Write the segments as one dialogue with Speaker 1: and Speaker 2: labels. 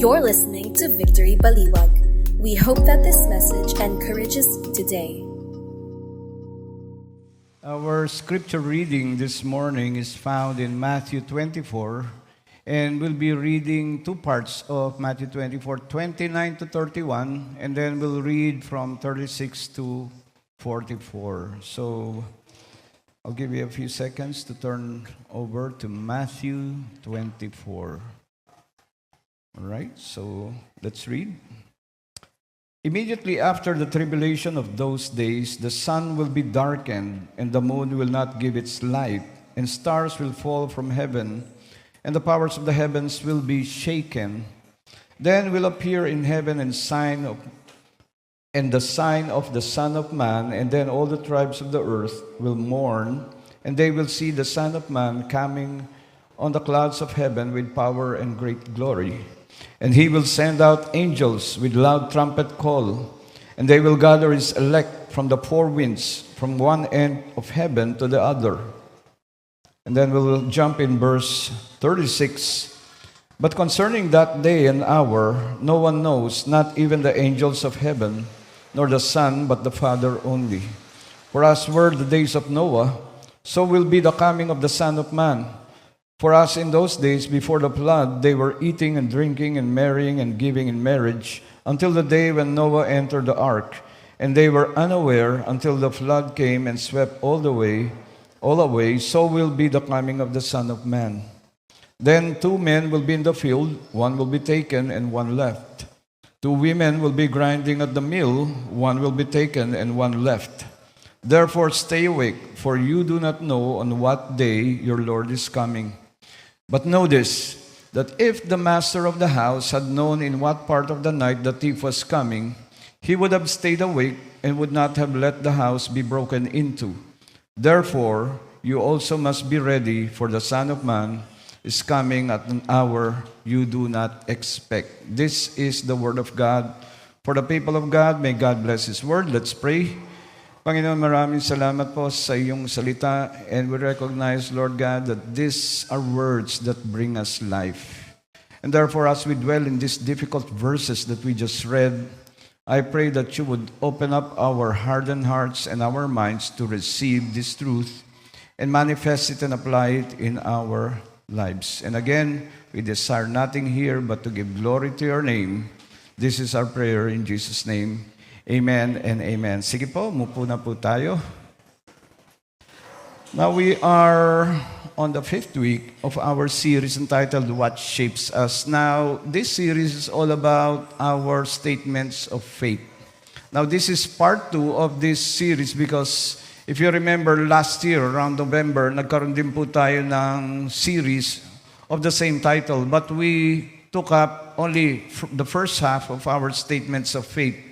Speaker 1: You're listening to Victory Baliwag. We hope that this message encourages you today.
Speaker 2: Our scripture reading this morning is found in Matthew 24, and we'll be reading two parts of Matthew 24, 29 to 31, and then we'll read from 36 to 44. So I'll give you a few seconds to turn over to Matthew 24. All right, so let's read. Immediately after the tribulation of those days, the sun will be darkened, and the moon will not give its light, and stars will fall from heaven, and the powers of the heavens will be shaken. Then will appear in heaven the sign of the Son of Man, and then all the tribes of the earth will mourn, and they will see the Son of Man coming on the clouds of heaven with power and great glory. And he will send out angels with loud trumpet call, and they will gather his elect from the four winds, from one end of heaven to the other. And then we'll jump in verse 36. But concerning that day and hour, no one knows, not even the angels of heaven, nor the Son, but the Father only. For as were the days of Noah, so will be the coming of the Son of Man. For as in those days before the flood, they were eating and drinking and marrying and giving in marriage, until the day when Noah entered the ark. And they were unaware until the flood came and swept all away, so will be the coming of the Son of Man. Then 2 men will be in the field, one will be taken and one left. 2 women will be grinding at the mill, one will be taken and one left. Therefore stay awake, for you do not know on what day your Lord is coming. But know this, that if the master of the house had known in what part of the night the thief was coming, he would have stayed awake and would not have let the house be broken into. Therefore, you also must be ready, for the Son of Man is coming at an hour you do not expect. This is the word of God. For the people of God, may God bless His word. Let's pray. Panginoon, maraming salamat po sa iyong salita, and we recognize, Lord God, that these are words that bring us life. And therefore, as we dwell in these difficult verses that we just read, I pray that you would open up our hardened hearts and our minds to receive this truth and manifest it and apply it in our lives. And again, we desire nothing here but to give glory to your name. This is our prayer in Jesus' name. Amen and amen. Sige po, mupo na po tayo. Now we are on the 5th week of our series entitled What Shapes Us. Now, this series is all about our statements of faith. Now, this is part 2 of this series because if you remember last year, around November, nagkaroon din po tayo ng series of the same title, but we took up only the first half of our statements of faith.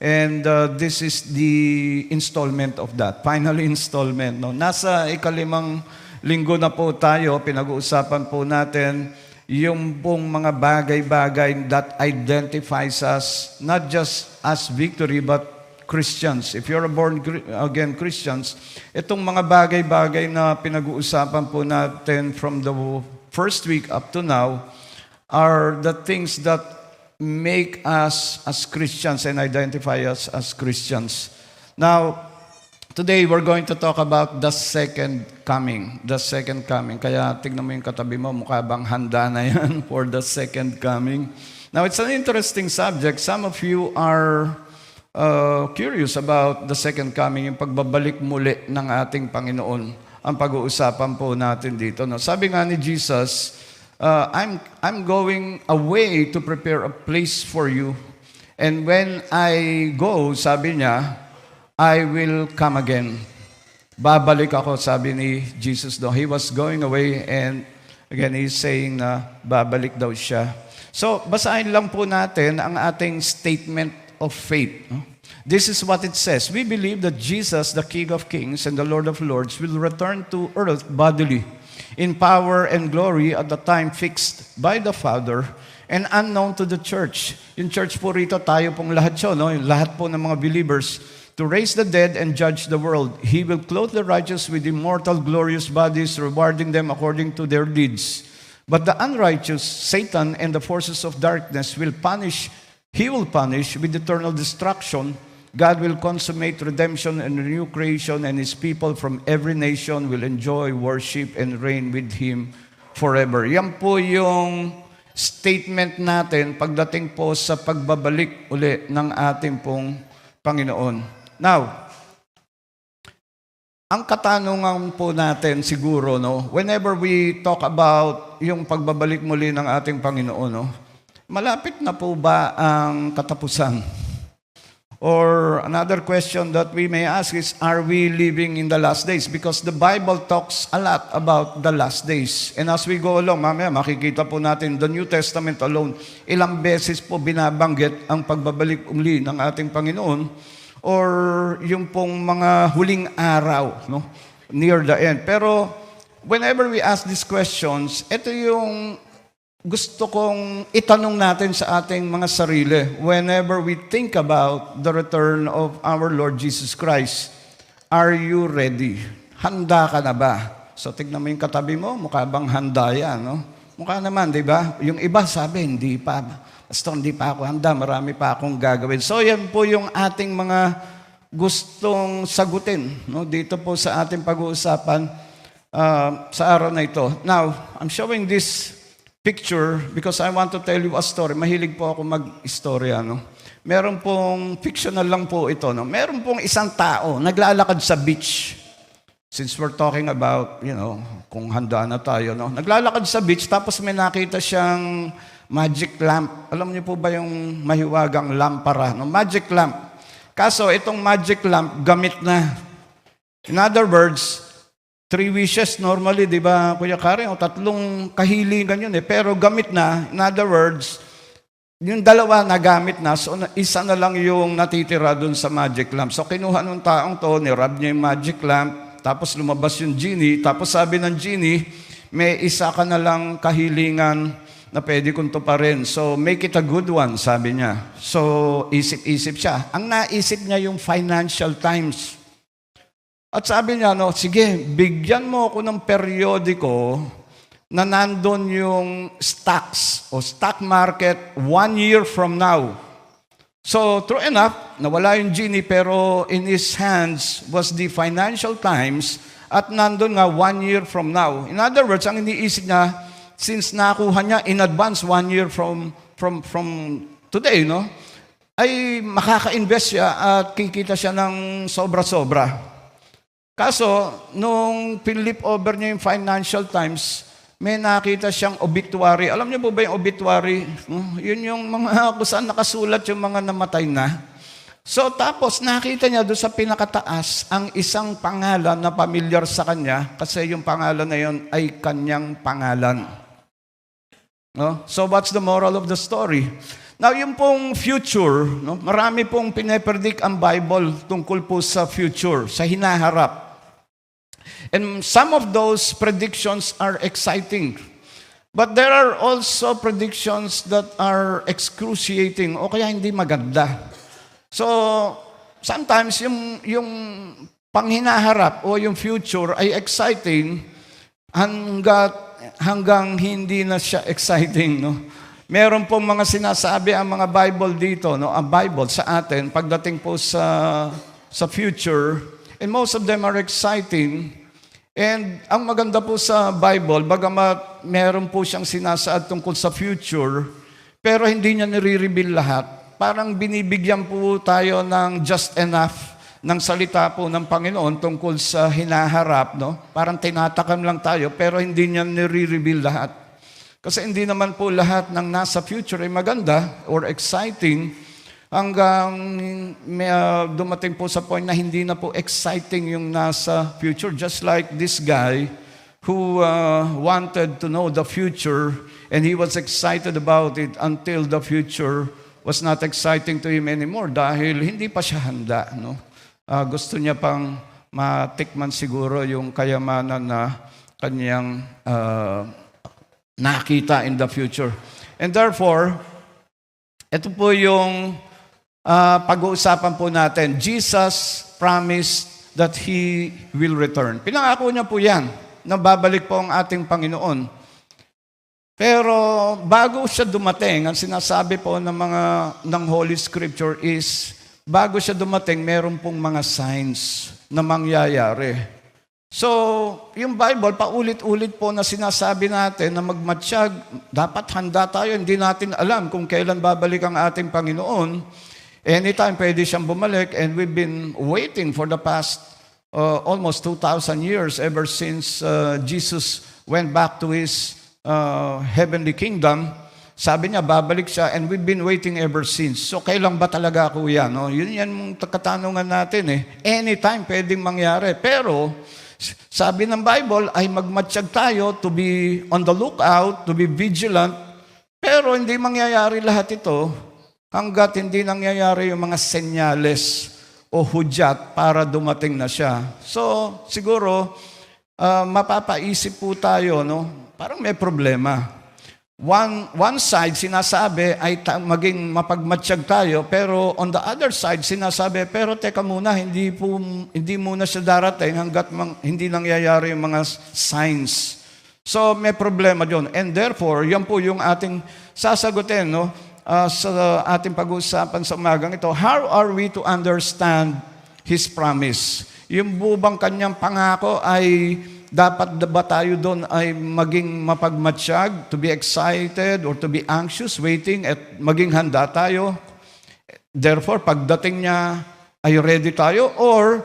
Speaker 2: And this is the installment of that, final installment. No? Nasa ikalimang linggo na po tayo, pinag-uusapan po natin yung pong mga bagay-bagay that identifies us, not just as Victory, but Christians. If you're a born-again Christians, itong mga bagay-bagay na pinag-uusapan po natin from the first week up to now are the things that make us as Christians and identify us as Christians. Now, today we're going to talk about the second coming. The second coming. Kaya tignan mo yung katabi mo, mukha bang handa na yan for the second coming. Now, it's an interesting subject. Some of you are curious about the second coming, yung pagbabalik muli ng ating Panginoon. Ang pag-uusapan po natin dito. No? Sabi nga ni Jesus, I'm going away to prepare a place for you. And when I go, sabi niya, I will come again. Babalik ako, sabi ni Jesus. He was going away and again, he's saying na babalik daw siya. So, basahin lang po natin ang ating statement of faith. This is what it says. We believe that Jesus, the King of Kings and the Lord of Lords, will return to earth bodily, in power and glory at the time fixed by the Father and unknown to the church. Yung church po rito, tayo pong lahat yun, no? Lahat po ng mga believers, to raise the dead and judge the world. He will clothe the righteous with immortal, glorious bodies, rewarding them according to their deeds. But the unrighteous, Satan and the forces of darkness he will punish with eternal destruction. God will consummate redemption and renew creation, and His people from every nation will enjoy, worship, and reign with Him forever. Yan po yung statement natin pagdating po sa pagbabalik uli ng ating pong Panginoon. Now, ang katanungan po natin siguro, whenever we talk about yung pagbabalik muli ng ating Panginoon, malapit na po ba ang katapusan? Or another question that we may ask is, are we living in the last days? Because the Bible talks a lot about the last days. And as we go along, mamaya makikita po natin the New Testament alone, ilang beses po binabanggit ang pagbabalik uli ng ating Panginoon, or yung pong mga huling araw, near the end. Pero whenever we ask these questions, ito yung gusto kong itanong natin sa ating mga sarili whenever we think about the return of our Lord Jesus Christ. Are you ready? Handa ka na ba? So tignan mo yung katabi mo, mukha bang handa yan, Mukha naman, di ba? Yung iba sabi, hindi pa. Basta hindi pa ako handa, marami pa akong gagawin. So yan po yung ating mga gustong sagutin dito po sa ating pag-uusapan sa araw na ito. Now, I'm showing this picture because I want to tell you a story. Mahilig po ako mag-istorya. Meron pong, fictional lang po ito. Meron pong isang tao, naglalakad sa beach. Since we're talking about, kung handa na tayo. Naglalakad sa beach, tapos may nakita siyang magic lamp. Alam niyo po ba yung mahiwagang lampara? Magic lamp. Kaso, itong magic lamp, gamit na. In other words, 3 wishes normally, di ba, Kuya Karen? 3 kahilingan yun Pero gamit na. In other words, yung 2 nagamit na, so isa na lang yung natitira dun sa magic lamp. So kinuha nung taong to, nirab niya yung magic lamp, tapos lumabas yung genie, tapos sabi ng genie, may isa ka na lang kahilingan na pwede kong tuparin. So, make it a good one, sabi niya. So, isip-isip siya. Ang naisip niya yung Financial Times. At sabi niya, sige, bigyan mo ako ng periodiko na nandun yung stocks o stock market 1 year from now. So, true enough, nawala yung genie, pero in his hands was the Financial Times at nandun nga 1 year from now. In other words, ang iniisip niya, since nakuha niya in advance 1 year from today, ay makaka-invest siya at kikita siya ng sobra-sobra. Kaso, nung pinlip over niya yung Financial Times, may nakita siyang obituary. Alam niyo po ba yung obituary? Yun yung mga kung saan nakasulat yung mga namatay na. So, tapos nakita niya doon sa pinakataas ang isang pangalan na pamilyar sa kanya kasi yung pangalan na yun ay kanyang pangalan. So, what's the moral of the story? Now, yung pong future, marami pong pinapredict ang Bible tungkol po sa future, sa hinaharap. And some of those predictions are exciting. But there are also predictions that are excruciating o kaya hindi maganda. So, sometimes yung panghinaharap o yung future ay exciting hanggang hindi na siya exciting, Meron pong mga sinasabi ang mga Bible dito, ang Bible sa atin pagdating po sa future, and most of them are exciting. And ang maganda po sa Bible, bagamat meron po siyang sinasaad tungkol sa future, pero hindi niya nire-reveal lahat. Parang binibigyan po tayo ng just enough ng salita po ng Panginoon tungkol sa hinaharap, Parang tinatakam lang tayo, pero hindi niya nire-reveal lahat. Kasi hindi naman po lahat ng nasa future ay maganda or exciting hanggang dumating po sa point na hindi na po exciting yung nasa future. Just like this guy who wanted to know the future and he was excited about it until the future was not exciting to him anymore dahil hindi pa siya handa, gusto niya pang matikman siguro yung kayamanan na kanyang nakita in the future. And therefore, ito po yung pag-uusapan po natin. Jesus promised that He will return. Pinangako niya po yan na babalik po ang ating Panginoon. Pero bago siya dumating, ang sinasabi po ng Holy Scripture is, bago siya dumating, meron pong mga signs na mangyayari. So, yung Bible, paulit-ulit po na sinasabi natin na magmatsyag, dapat handa tayo, hindi natin alam kung kailan babalik ang ating Panginoon. Anytime pwede siyang bumalik, and we've been waiting for the past almost 2,000 years ever since Jesus went back to His heavenly kingdom. Sabi niya, babalik siya, and we've been waiting ever since. So, kailan ba talaga ako yan? No? Yun yan katanungan natin eh. Anytime pwedeng mangyari. Pero, sabi ng Bible ay magmatsyag tayo to be on the lookout, to be vigilant. Pero hindi mangyayari lahat ito hanggat hindi nangyayari yung mga senyales o hudyat para dumating na siya. So, siguro, mapapaisip po tayo, no? Parang may problema. One side, sinasabi ay maging mapagmatsyag tayo, pero on the other side, sinasabi, pero teka muna, hindi muna siya darating hanggat hindi nangyayari yung mga signs. So, may problema yun. And therefore, yan po yung ating sasagutin, no? Sa ating pag-uusapan sa umagang ito. How are we to understand His promise? Yung bubang kanyang pangako ay dapat ba tayo doon ay maging mapagmatsyag, to be excited or to be anxious, waiting at maging handa tayo? Therefore, pagdating niya, ay ready tayo? Or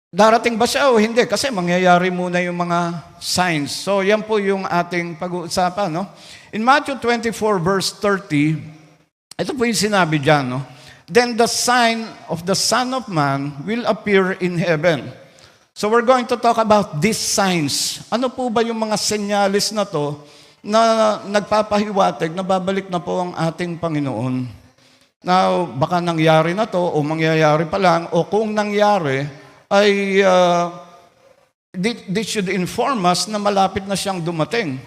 Speaker 2: darating ba siya o hindi? Kasi mangyayari muna yung mga signs. So, yan po yung ating pag-uusapan, no? In Matthew 24 verse 30, ito po yung sinabi dyan, no? Then the sign of the Son of Man will appear in heaven. So we're going to talk about these signs. Ano po ba yung mga senyales na to na nagpapahiwatig na babalik na po ang ating Panginoon? Now, baka nangyari na to o mangyayari pa lang, o kung nangyari, ay this should inform us na malapit na siyang dumating.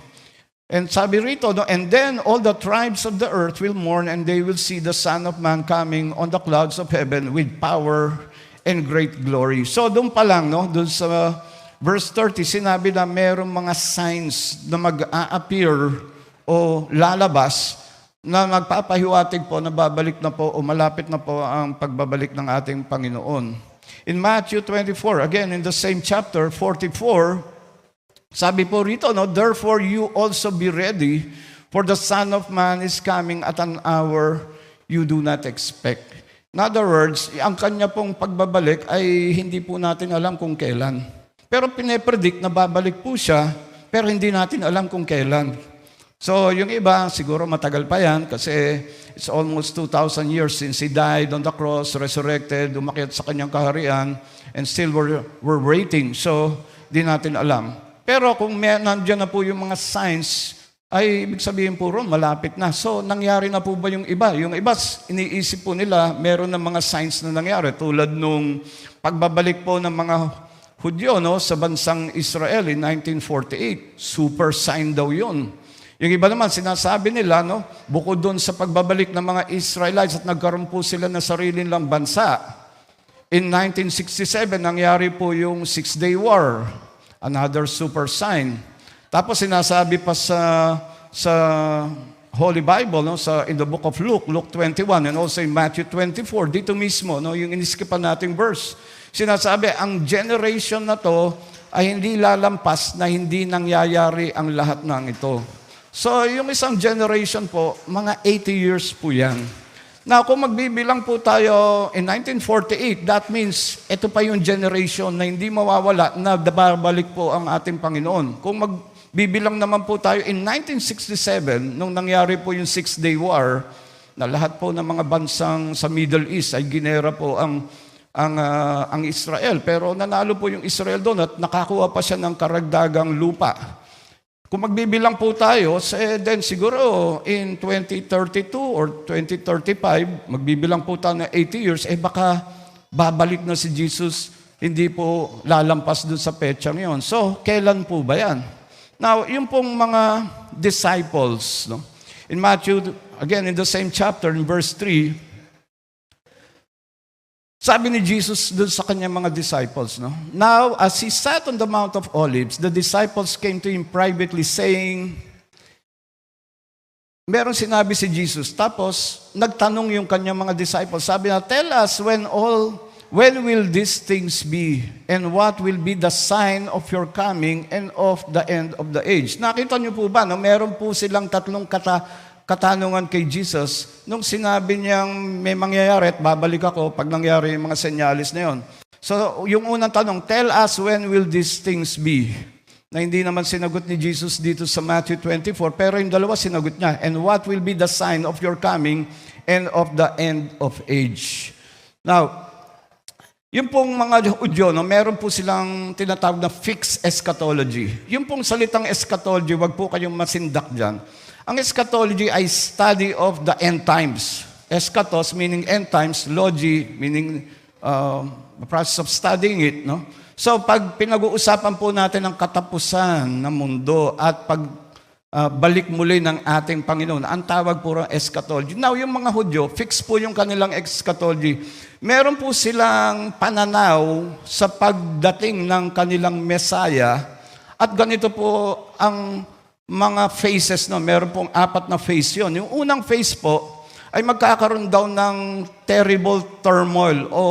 Speaker 2: And sabi rito, no, and then all the tribes of the earth will mourn, and they will see the Son of Man coming on the clouds of heaven with power and great glory. So doon pa lang, no, doon sa verse 30, sinabi na mayroong mga signs na mag-a-appear o lalabas na magpapahiwatig po na babalik na po o malapit na po ang pagbabalik ng ating Panginoon. In Matthew 24, again in the same chapter, 44, sabi po rito, no, therefore you also be ready, for the Son of Man is coming at an hour you do not expect. In other words, ang kanya pong pagbabalik ay hindi po natin alam kung kailan. Pero pinapredict na babalik po siya, pero hindi natin alam kung kailan. So yung iba, siguro matagal pa yan kasi it's almost 2,000 years since He died on the cross, resurrected, umakyat sa kanyang kaharian, and still we're waiting. So, di natin alam. Pero kung nandiyan na po yung mga signs, ay ibig sabihin po ron, malapit na. So, nangyari na po ba yung iba? Yung iba, iniisip po nila, meron na mga signs na nangyari. Tulad nung pagbabalik po ng mga Hudyo, no, sa bansang Israel in 1948. Super sign daw yun. Yung iba naman, sinasabi nila, no, bukod doon sa pagbabalik ng mga Israelites at nagkaroon po sila ng sarili nilang bansa. In 1967, nangyari po yung Six-Day War. Another super sign. Tapos sinasabi pa sa Holy Bible, no, in the book of Luke 21, and also in Matthew 24, dito mismo, no, yung iniskipan nating verse, sinasabi, ang generation na to ay hindi lalampas na hindi nangyayari ang lahat ng ito. So, yung isang generation po, mga 80 years po yan. Now, kung magbibilang po tayo in 1948, that means ito pa yung generation na hindi mawawala na babalik po ang ating Panginoon. Kung magbibilang naman po tayo in 1967, nung nangyari po yung Six-Day War, na lahat po ng mga bansang sa Middle East ay ginera po ang Israel. Pero nanalo po yung Israel doon at nakakuha pa siya ng karagdagang lupa. Kung magbibilang po tayo, then siguro in 2032 or 2035, magbibilang po tayo na 80 years, baka babalik na si Jesus, hindi po lalampas doon sa petsang yon. So, kailan po ba yan? Now, yung pong mga disciples, no? In Matthew, again, in the same chapter, in verse 3, sabi ni Jesus doon sa kanyang mga disciples, no? Now, as He sat on the Mount of Olives, the disciples came to Him privately saying, Merong sinabi si Jesus, tapos nagtanong yung kanyang mga disciples. Sabi na, tell us when will these things be? And what will be the sign of your coming and of the end of the age? Nakita niyo po ba, no? Meron po silang tatlong katanungan kay Jesus nung sinabi niyang may mangyayari at babalik ako pag nangyari yung mga senyalis na yun. So, yung unang tanong, tell us when will these things be? Na hindi naman sinagot ni Jesus dito sa Matthew 24, pero yung dalawa sinagot niya. And what will be the sign of your coming and of the end of age? Now, yung pong mga Hudyo, no, meron po silang tinatawag na fixed eschatology. Yung pong salitang eschatology, wag po kayong masindak dyan. Ang eschatology ay study of the end times. Eschatos meaning end times, logy meaning the process of studying it, no? So, pag pinag-uusapan po natin ang katapusan ng mundo at balik muli ng ating Panginoon, ang tawag po ng eschatology. Now, yung mga Hudyo, fix po yung kanilang eschatology. Meron po silang pananaw sa pagdating ng kanilang Messiah at ganito po ang mga phases, no? Meron pong 4 na phase yun. Yung unang phase po, ay magkakaroon daw ng terrible turmoil o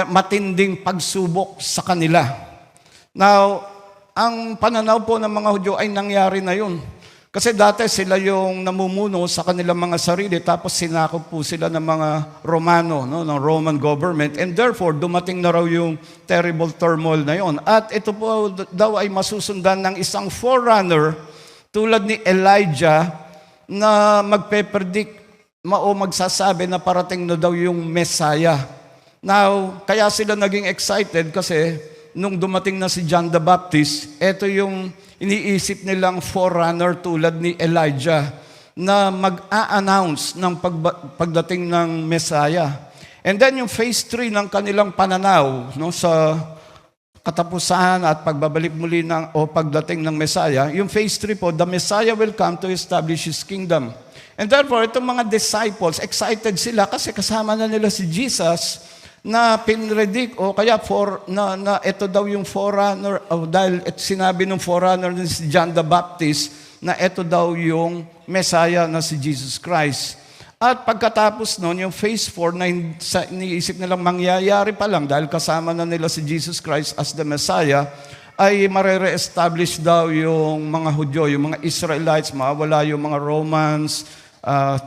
Speaker 2: matinding pagsubok sa kanila. Now, ang pananaw po ng mga Hudyo ay nangyari na yun. Kasi dati sila yung namumuno sa kanilang mga sarili tapos sinakop po sila ng mga Romano, no, ng Roman government. And therefore, dumating na raw yung terrible turmoil na yun. At ito po daw ay masusundan ng isang forerunner tulad ni Elijah na magpe-predict o magsasabi na parating na daw yung Messiah. Now, kaya sila naging excited kasi nung dumating na si John the Baptist, ito yung iniisip nilang forerunner tulad ni Elijah na mag-a-announce ng pagdating ng Messiah. And then yung phase 3 ng kanilang pananaw, no, sa katapusan at pagbabalik muli o pagdating ng Messiah, yung phase 3 po, the Messiah will come to establish His kingdom. And therefore, itong mga disciples, excited sila kasi kasama na nila si Jesus na pinredict o kaya na ito daw yung forerunner dahil sinabi ng forerunner ni si John the Baptist na ito daw yung Messiah na si Jesus Christ. At pagkatapos nun, yung phase 4 na iniisip nilang mangyayari pa lang dahil kasama na nila si Jesus Christ as the Messiah, ay marere-establish daw yung mga Hudyo, yung mga Israelites, mawala yung mga Romans,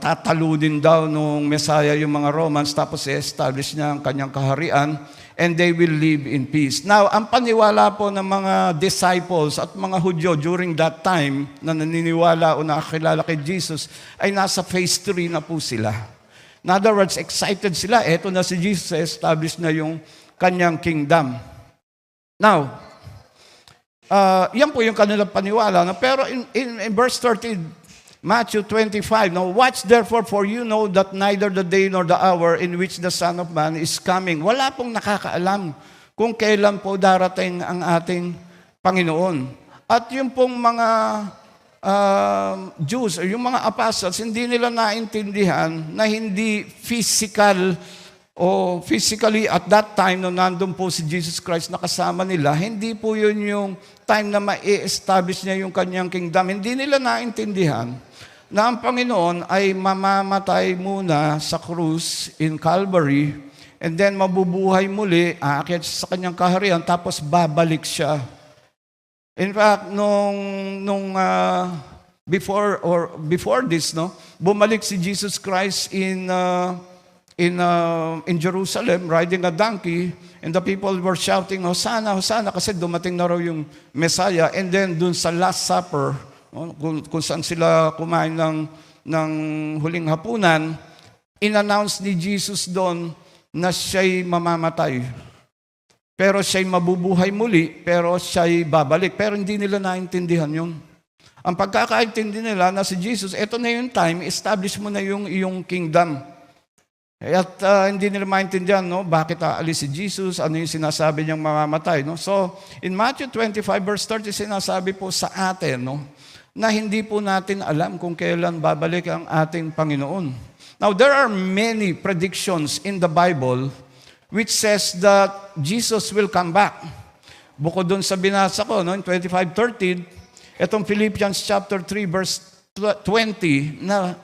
Speaker 2: tataludin daw nung Messiah yung mga Romans, tapos i-establish niya ang kanyang kaharian, and they will live in peace. Now, ang paniwala po ng mga disciples at mga Hudyo during that time na naniniwala o nakakilala kay Jesus, ay nasa phase 3 na po sila. In other words, excited sila. Eto na si Jesus, establish na yung kanyang kingdom. Now, yan po yung kanilang paniwala. No? Pero in verse 13, Matthew 25, now watch therefore, for you know that neither the day nor the hour in which the Son of Man is coming. Wala pong nakakaalam kung kailan po darating ang ating Panginoon. At yung pong mga Jews, o yung mga apostles, hindi nila naintindihan na hindi physically at that time, nung nandun po si Jesus Christ na kasama nila, hindi po yun yung time na ma-establish niya yung kanyang kingdom. Hindi nila naintindihan na ang Panginoon ay mamamatay muna sa krus in Calvary, and then mabubuhay muli, aakyat sa kanyang kaharian, tapos babalik siya. In fact, before this, no, bumalik si Jesus Christ in Jerusalem, riding a donkey, and the people were shouting, Hosanna, Hosanna, kasi dumating na raw yung Messiah. And then dun sa Last Supper, kung saan sila kumain ng huling hapunan, in-announce ni Jesus doon na siya'y mamamatay. Pero siya'y mabubuhay muli, pero siya'y babalik. Pero hindi nila naintindihan yun. Ang pagkakaintindi nila na si Jesus, eto na yung time, establish mo na yung iyong kingdom. At hindi nila maintindihan, no, bakit aalis si Jesus, ano yung sinasabi niyang mamamatay. No? So, in Matthew 25, verse 30, sinasabi po sa atin, no, na hindi po natin alam kung kailan babalik ang ating Panginoon. Now, there are many predictions in the Bible which says that Jesus will come back. Bukod dun sa binasa ko, no, in 25:13, itong Philippians chapter 3, verse 20 na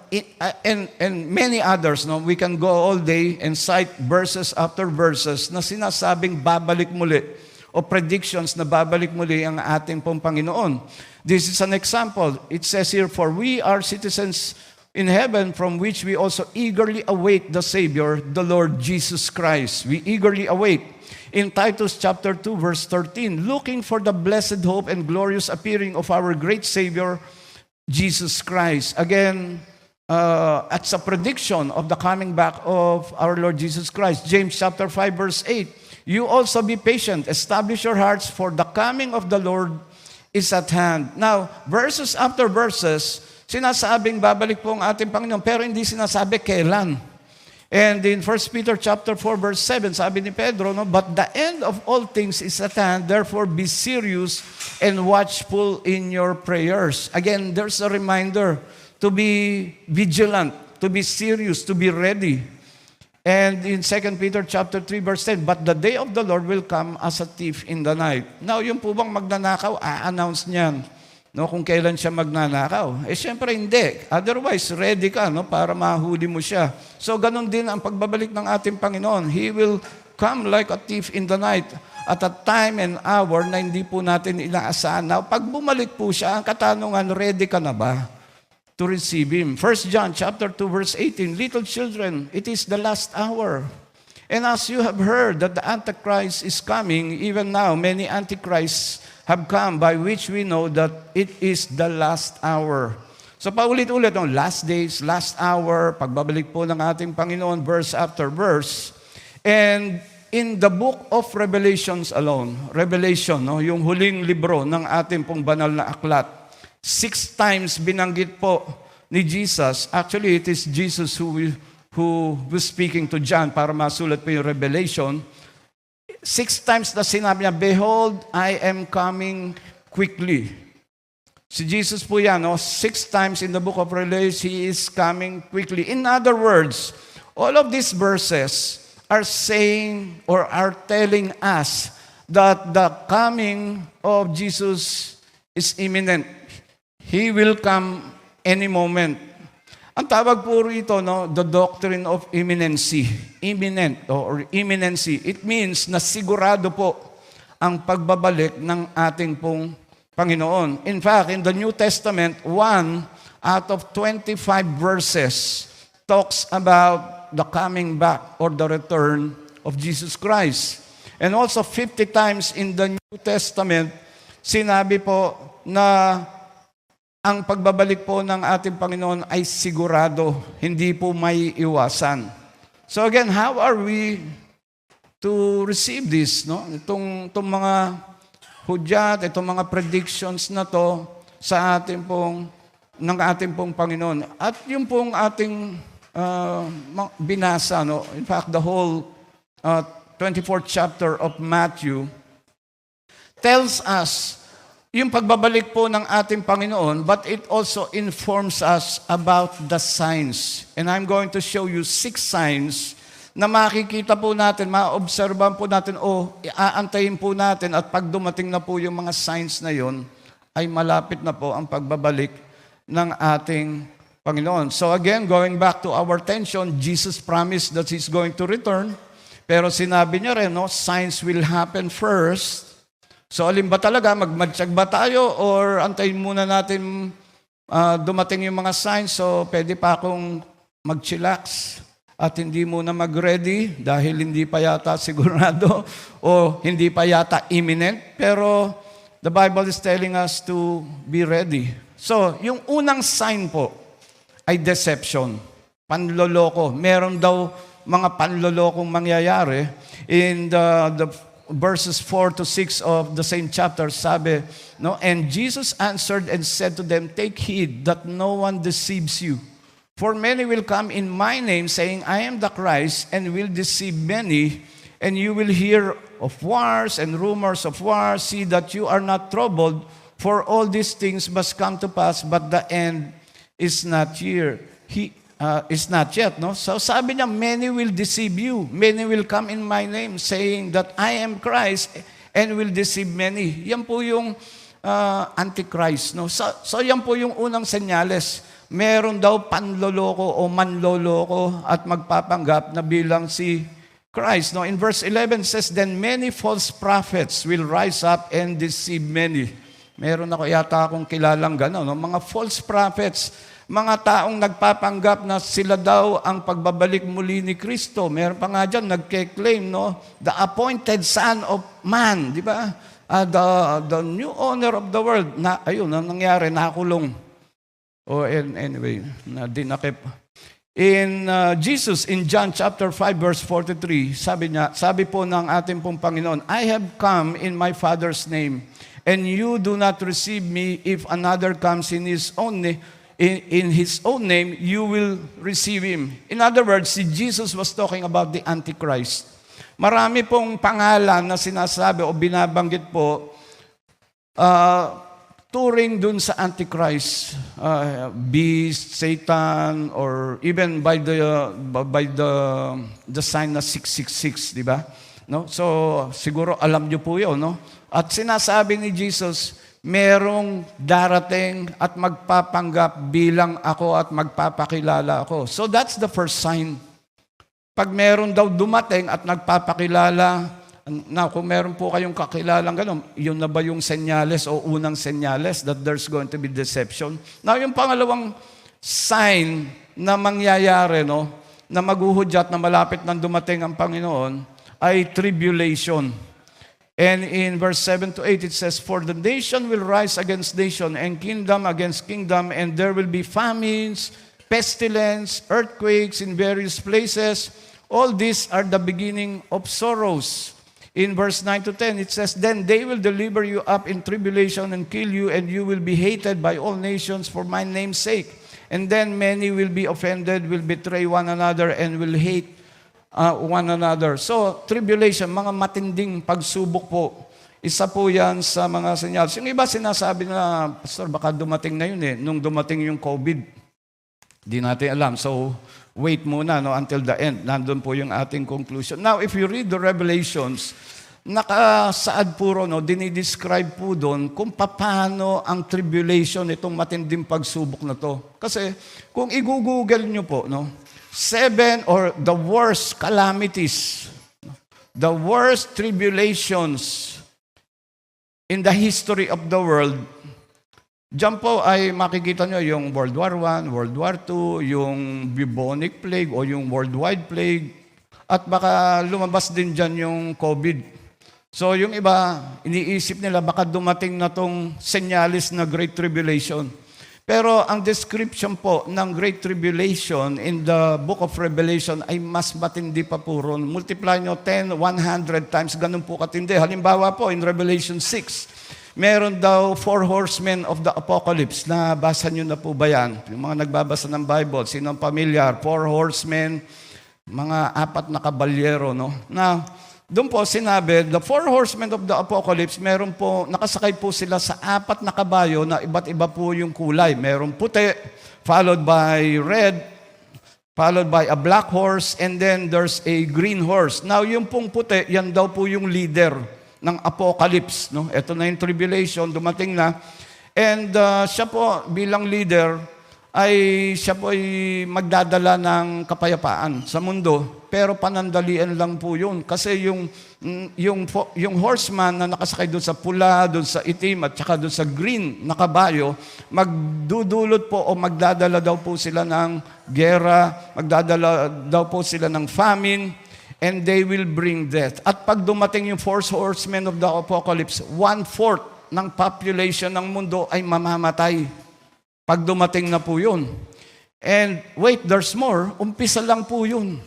Speaker 2: and many others, no, we can go all day and cite verses after verses na sinasabing babalik muli o predictions na babalik muli ang ating pong Panginoon. This is an example. It says here, "For we are citizens in heaven, from which we also eagerly await the Savior, the Lord Jesus Christ." We eagerly await. In Titus chapter 2, verse 13, "Looking for the blessed hope and glorious appearing of our great Savior, Jesus Christ." Again, it's a prediction of the coming back of our Lord Jesus Christ. James chapter 5, verse 8, "You also be patient, establish your hearts, for the coming of the Lord is at hand." Now, verses after verses, sinasabing babalik po ang ating Panginoon, pero hindi sinasabi kailan. And in 1 Peter chapter 4, verse 7, sabi ni Pedro, no, "But the end of all things is at hand, therefore be serious and watchful in your prayers." Again, there's a reminder to be vigilant, to be serious, to be ready. And in 2 Peter chapter 3, verse 10, "But the day of the Lord will come as a thief in the night." Now, yung po bang magnanakaw, a-announce niyan, no, kung kailan siya magnanakaw. Siyempre hindi. Otherwise, ready ka, no, para mahuli mo siya. So, ganun din ang pagbabalik ng ating Panginoon. He will come like a thief in the night at a time and hour na hindi po natin inaasahan. Now, pag bumalik po siya, ang katanungan, ready ka na ba to receive Him? 1 John chapter 2, verse 18, "Little children, it is the last hour. And as you have heard that the Antichrist is coming, even now many Antichrists have come, by which we know that it is the last hour." So paulit-ulit, no? Last days, last hour, pagbabalik po ng ating Panginoon, verse after verse. And in the book of Revelations alone, Revelation, no? Yung huling libro ng ating pong banal na aklat, 6 times binanggit po ni Jesus. Actually, it is Jesus who was speaking to John para masulat po yung Revelation. 6 times na sinabi niya, "Behold, I am coming quickly." Si Jesus po yan, no? 6 times in the book of Revelation, He is coming quickly. In other words, all of these verses are saying or are telling us that the coming of Jesus is imminent. He will come any moment. Ang tawag po rito, no, the doctrine of imminency. Imminent or imminency. It means na sigurado po ang pagbabalik ng ating pong Panginoon. In fact, in the New Testament, 1 out of 25 verses talks about the coming back or the return of Jesus Christ. And also 50 times in the New Testament, sinabi po na ang pagbabalik po ng ating Panginoon ay sigurado, hindi po may iwasan. So again, how are we to receive this? No? Itong mga hudyat, itong mga predictions na to sa ating ng ating pong Panginoon. At yung pong ating binasa, no? In fact, the whole 24th chapter of Matthew tells us yung pagbabalik po ng ating Panginoon, but it also informs us about the signs. And I'm going to show you 6 signs na makikita po natin, maobserbahan po natin, o aantayin po natin, at pag dumating na po yung mga signs na yon, ay malapit na po ang pagbabalik ng ating Panginoon. So again, going back to our attention, Jesus promised that He's going to return, pero sinabi niya rin, no, signs will happen first. So alin ba talaga, magmatsyag ba tayo or antayin muna natin dumating yung mga signs? So pwede pa akong mag-chillax at hindi muna mag-ready dahil hindi pa yata sigurado o hindi pa yata imminent. Pero the Bible is telling us to be ready. So yung unang sign po ay deception, panloloko. Meron daw mga panlolokong mangyayari. In the verses 4 to 6 of the same chapter, sabi, no, "And Jesus answered and said to them, Take heed that no one deceives you. For many will come in my name, saying, I am the Christ, and will deceive many. And you will hear of wars and rumors of wars. See that you are not troubled, for all these things must come to pass, but the end is not here. Is not yet, no? So sabi niya, many will deceive you. Many will come in my name saying that I am Christ and will deceive many. Yan po yung Antichrist. No? So yan po yung unang senyales. Meron daw panloloko o manloloko at magpapanggap na bilang si Christ. No? In verse 11 says, "Then many false prophets will rise up and deceive many." Meron ako yata akong kilalang gano'n. No? Mga false prophets, mga taong nagpapanggap na sila daw ang pagbabalik muli ni Kristo. Meron pa nga dyan, nagke-claim, no? The appointed Son of Man, di ba? The new owner of the world. Ayun, ang nangyari, nakulong. Anyway, dinakip. In Jesus, in John chapter 5, verse 43, sabi po ng ating pong Panginoon, "I have come in my Father's name, and you do not receive me. If another comes in his own name, you will receive him." In other words, si Jesus was talking about the Antichrist. Marami pong pangalan na sinasabi o binabanggit po turing dun sa Antichrist, beast, Satan, or even by the sign na 666, di ba? No? So siguro alam niyo po 'yon, no? At sinasabi ni Jesus, merong darating at magpapanggap bilang ako at magpapakilala ako. So that's the first sign. Pag meron daw dumating at nagpapakilala, na kung meron po kayong kakilalang gano'n, yun na ba yung senyales o unang senyales that there's going to be deception? Now, yung pangalawang sign na mangyayari, no, na maghuhudyat na malapit nang dumating ang Panginoon, ay tribulation. And in verse 7 to 8, it says, "For the nation will rise against nation, and kingdom against kingdom, and there will be famines, pestilence, earthquakes in various places. All these are the beginning of sorrows." In verse 9 to 10, it says, "Then they will deliver you up in tribulation and kill you, and you will be hated by all nations for my name's sake. And then many will be offended, will betray one another, and will hate one another." So, tribulation, mga matinding pagsubok po. Isa po yan sa mga senyales. Yung iba sinasabi na, "Pastor, baka dumating na yun nung dumating yung COVID." Di natin alam. So, wait muna until the end. Nandun po yung ating conclusion. Now, if you read the Revelations, nakasaad puro, dinidescribe po doon kung paano ang tribulation, itong matinding pagsubok na to. Kasi, kung i-google nyo po, 7 or the worst calamities, the worst tribulations in the history of the world, diyan po ay makikita nyo yung World War I, World War II, yung bubonic plague o yung worldwide plague, at baka lumabas din dyan yung COVID. So yung iba, iniisip nila baka dumating na tong senyalis na Great Tribulation. Pero ang description po ng Great Tribulation in the book of Revelation ay mas matindi pa po ron. Multiply nyo 10, 100 times, ganun po katindi. Halimbawa po, in Revelation 6, meron daw 4 horsemen of the apocalypse. Nabasa nyo na po ba yan? Yung mga nagbabasa ng Bible, sino ang pamilyar? 4 horsemen, mga 4 na kabalyero, Now, doon po sinabi, the 4 horsemen of the apocalypse, meron po, nakasakay po sila sa 4 na kabayo na iba't iba po yung kulay. Meron puti, followed by red, followed by a black horse, and then there's a green horse. Now, yung pong puti, yan daw po yung leader ng apocalypse. Ito na yung tribulation, dumating na. And siya po bilang leader, siya po ay magdadala ng kapayapaan sa mundo. Pero panandalian lang po yun. Kasi yung horseman na nakasakay doon sa pula, doon sa itim, at saka doon sa green na kabayo, magdudulot po o magdadala daw po sila ng gera, magdadala daw po sila ng famine, and they will bring death. At pag dumating yung 4 horsemen of the apocalypse, 1/4 ng population ng mundo ay mamamatay. Pag dumating na po yun. And wait, there's more. Umpisa lang po yun.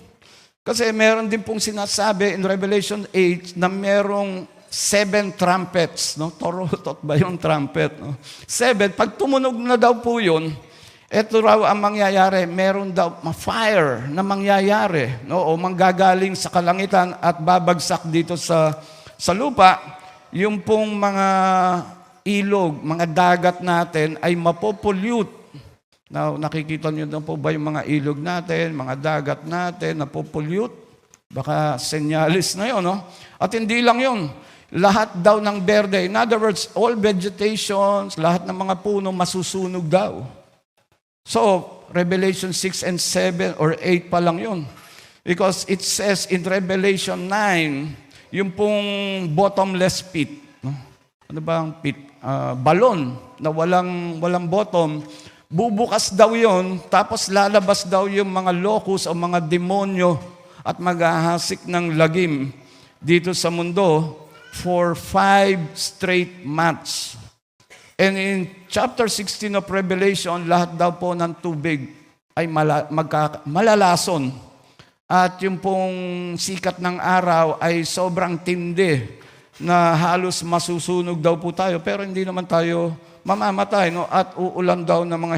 Speaker 2: Kasi meron din pong sinasabi in Revelation 8 na merong 7 trumpets. Torotot ba yung trumpet? 7. Pag tumunog na daw po yun, ito raw ang mangyayari, meron daw fire na mangyayari, o manggagaling sa kalangitan at babagsak dito sa lupa. Yung pong mga ilog, mga dagat natin ay mapopollute. Now, nakikita niyo na po ba yung mga ilog natin, mga dagat natin, napopollute? Baka senyalis na yun, At hindi lang yun. lahat daw ng berde. In other words, all vegetations, lahat ng mga puno masusunog daw. So, Revelation 6 and 7 or 8 pa lang yun. Because it says in Revelation 9, yung pong bottomless pit. No? Ano ba ang pit? Balon na walang bottom. Bubukas daw yon, tapos lalabas daw yung mga locust o mga demonyo at maghahasik ng lagim dito sa mundo for 5 straight months. And in chapter 16 of Revelation, lahat daw po ng tubig ay malalason. At yung pong sikat ng araw ay sobrang tindi na halos masusunog daw po tayo. Pero hindi naman tayo mamamatay. No? At uulan daw ng mga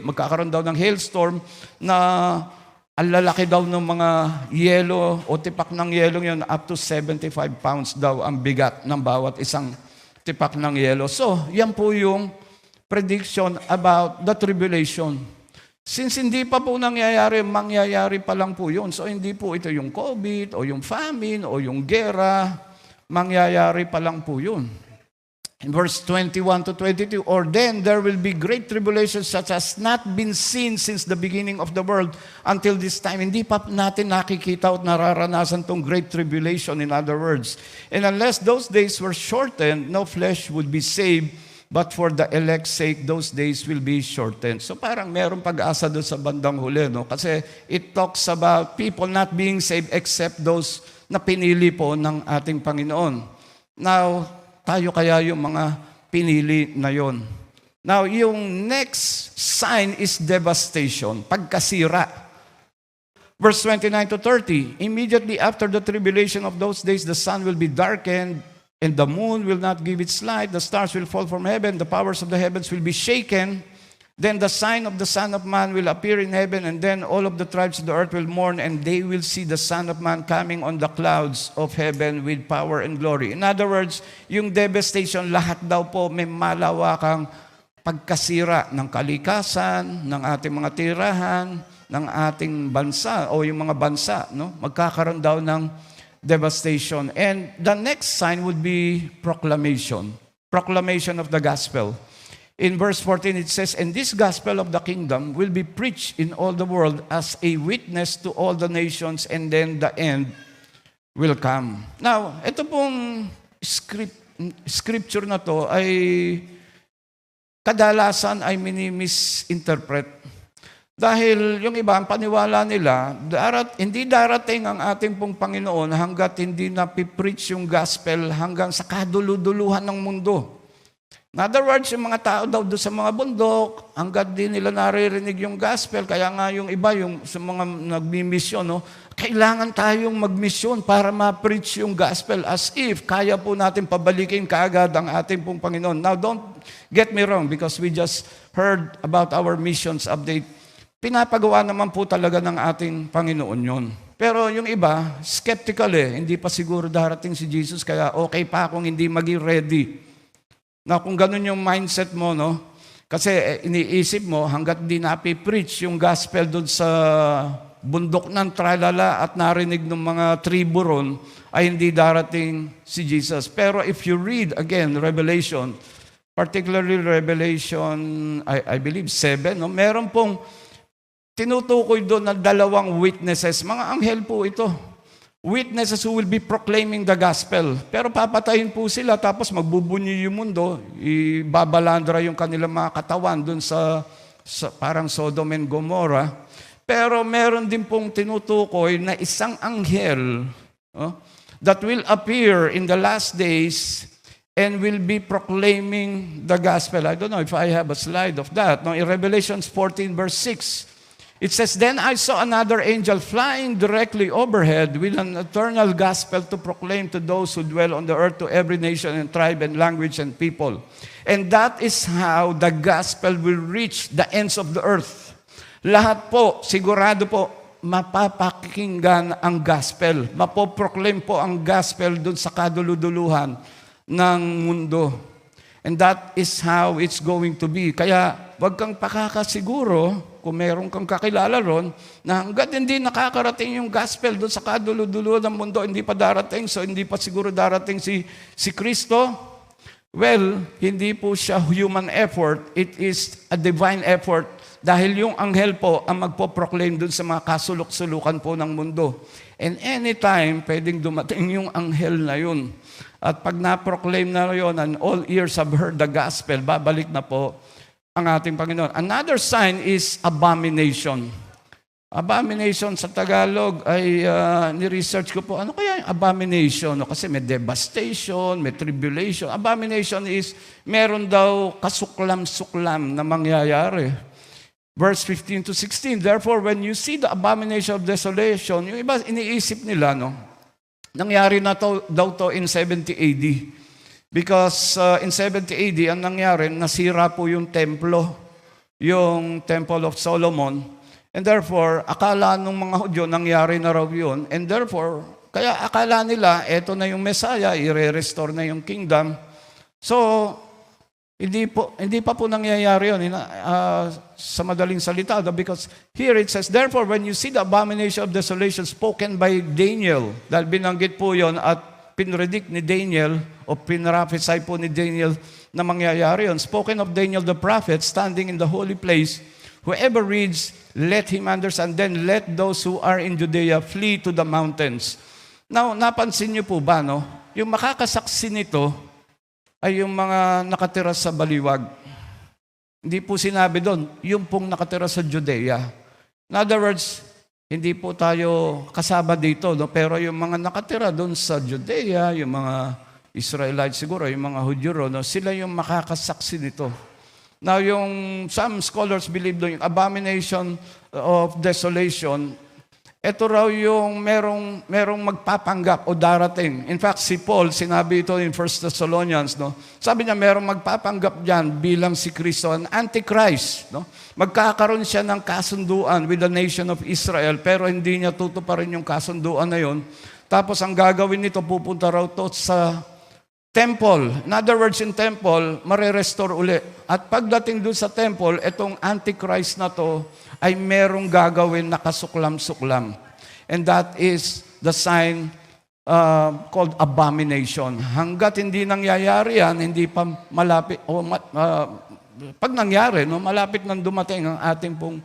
Speaker 2: magkakaroon daw ng hailstorm na ang lalaki daw ng mga yelo o tipak ng yelo yun, up to 75 pounds daw ang bigat ng bawat isang tipak ng yelo. So, yan po yung prediction about the tribulation. Since hindi pa po nangyayari, mangyayari pa lang po yun. So, hindi po ito yung COVID o yung famine o yung gera. Mangyayari pa lang po yun. In verse 21 to 22, or then there will be great tribulation such as not been seen since the beginning of the world until this time. Hindi pa natin nakikita at nararanasan tong great tribulation, in other words. And unless those days were shortened, no flesh would be saved, but for the elect's sake, those days will be shortened. So parang merong pag-asa doon sa bandang huli, no? Kasi it talks about people not being saved except those na pinili po ng ating Panginoon. Now, tayo kaya yung mga pinili na yon. Now, yung next sign is devastation, pagkasira. Verse 29 to 30, immediately after the tribulation of those days, the sun will be darkened, and the moon will not give its light, the stars will fall from heaven, the powers of the heavens will be shaken. Then the sign of the Son of Man will appear in heaven, and then all of the tribes of the earth will mourn, and they will see the Son of Man coming on the clouds of heaven with power and glory. In other words, yung devastation, lahat daw po may malawakang pagkasira ng kalikasan, ng ating mga tirahan, ng ating bansa, o yung mga bansa, no? Magkakaroon daw ng devastation. And the next sign would be proclamation. Proclamation of the gospel. In verse 14, it says, and this gospel of the kingdom will be preached in all the world as a witness to all the nations, and then the end will come. Now, ito pong scripture na to ay kadalasan ay minimisinterpret. Dahil yung iba, ang paniwala nila, hindi darating ang ating pong Panginoon hanggat hindi napipreach yung gospel hanggang sa kaduluduluhan ng mundo. In other words, yung mga tao daw doon sa mga bundok, hanggat din nila naririnig yung gospel, kaya nga yung iba, yung sa mga nagmi-mission, no, kailangan tayong mag-mission para ma-preach yung gospel as if kaya po natin pabalikin kaagad ang ating pong Panginoon. Now, don't get me wrong because we just heard about our missions update. Pinapagawa naman po talaga ng ating Panginoon yun. Pero yung iba, skeptical hindi pa siguro darating si Jesus, kaya okay pa kung hindi maging ready. Na kung ganun yung mindset mo, no? Kasi iniisip mo, hanggat di napipreach yung gospel doon sa bundok ng tralala at narinig ng mga tribu ron, ay hindi darating si Jesus. Pero if you read, again, Revelation, particularly Revelation, I believe, 7, no? Meron pong tinutukoy doon na dalawang witnesses. Mga anghel po ito. Witnesses who will be proclaiming the gospel. Pero papatayin po sila, tapos magbubunyi yung mundo, ibabalandra yung kanilang mga katawan dun sa parang Sodom and Gomorrah. Pero meron din pong tinutukoy na isang anghel that will appear in the last days and will be proclaiming the gospel. I don't know if I have a slide of that. No, in Revelation 14 verse 6, it says, then I saw another angel flying directly overhead with an eternal gospel to proclaim to those who dwell on the earth, to every nation and tribe and language and people. And that is how the gospel will reach the ends of the earth. Lahat po, sigurado po, mapapakinggan ang gospel. Mapoproclaim po ang gospel dun sa kaduluduluhan ng mundo.
Speaker 3: And that is how it's going to be. Kaya wag kang pakakasiguro kung meron kang kakilala ron na hanggat hindi nakakarating yung gospel doon sa kadulo-dulo ng mundo, hindi pa darating, so hindi pa siguro darating si Kristo. Well, hindi po siya human effort. It is a divine effort dahil yung anghel po ang magpo-proclaim doon sa mga kasulok-sulukan po ng mundo. And anytime, pwedeng dumating yung anghel na yun. At pag na-proclaim na yun, and all ears have heard the gospel, babalik na po ang ating Panginoon. Another sign is abomination. Abomination sa Tagalog ay ni-research ko po, ano kaya yung abomination? No? Kasi may devastation, may tribulation. Abomination is meron daw kasuklam-suklam na mangyayari. Verse 15 to 16, therefore, when you see the abomination of desolation, yung iba iniisip nila, no? Nangyari na daw to in 70 AD. Because in 70 AD, ang nangyari, nasira po yung templo, yung Temple of Solomon. And therefore, akala ng mga Hudyo, nangyari na raw yun. And therefore, kaya akala nila, eto na yung Messiah, i-restore na yung kingdom. So, hindi pa po nangyayari yun sa madaling salita. Because here it says, therefore, when you see the abomination of desolation spoken by Daniel, dahil binanggit po yun at pinredict ni Daniel o pinraphesy po ni Daniel na mangyayari yun. Spoken of Daniel the prophet standing in the holy place. Whoever reads, let him understand. Then let those who are in Judea flee to the mountains. Now, napansin niyo po ba, no? Yung makakasaksi nito ay yung mga nakatira sa baliwag. Hindi po sinabi doon, yung pong nakatira sa Judea. In other words, hindi po tayo kasama dito, no? Pero yung mga nakatira doon sa Judea, yung mga Israelites siguro, yung mga Hudyo, no? Sila yung makakasaksi nito. Now, some scholars believe doon, yung abomination of desolation, ito raw yung merong magpapanggap o darating. In fact, si Paul, sinabi ito in 1 Thessalonians, no? Sabi niya, merong magpapanggap diyan bilang si Kristo, an Antichrist, no? Magkakaroon siya ng kasunduan with the nation of Israel, pero hindi niya tutuparin yung kasunduan na yon. Tapos ang gagawin nito, pupunta raw to sa temple. In other words, in temple, marerestore uli. At pagdating doon sa temple, itong Antichrist na to ay merong gagawin na kasuklam-suklam. And that is the sign called abomination. Hanggat hindi nangyayari yan, hindi pa malapit, pag nangyari, no, malapit nang dumating ang ating pong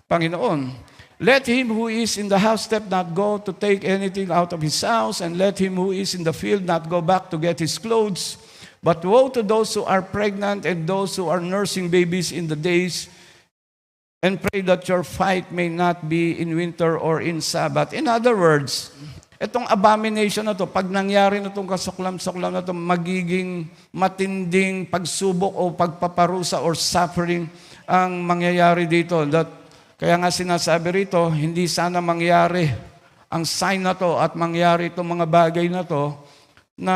Speaker 3: Panginoon. Let him who is in the house step not go to take anything out of his house, and let him who is in the field not go back to get his clothes. But woe to those who are pregnant and those who are nursing babies in the days, and pray that your fight may not be in winter or in Sabbath. In other words, itong abomination na to, pag nangyari na itong kasuklam-suklam na to, magiging matinding pagsubok o pagpaparusa or suffering ang mangyayari dito. Kaya nga sinasabi rito, hindi sana mangyari ang sign na to at mangyari itong mga bagay na to na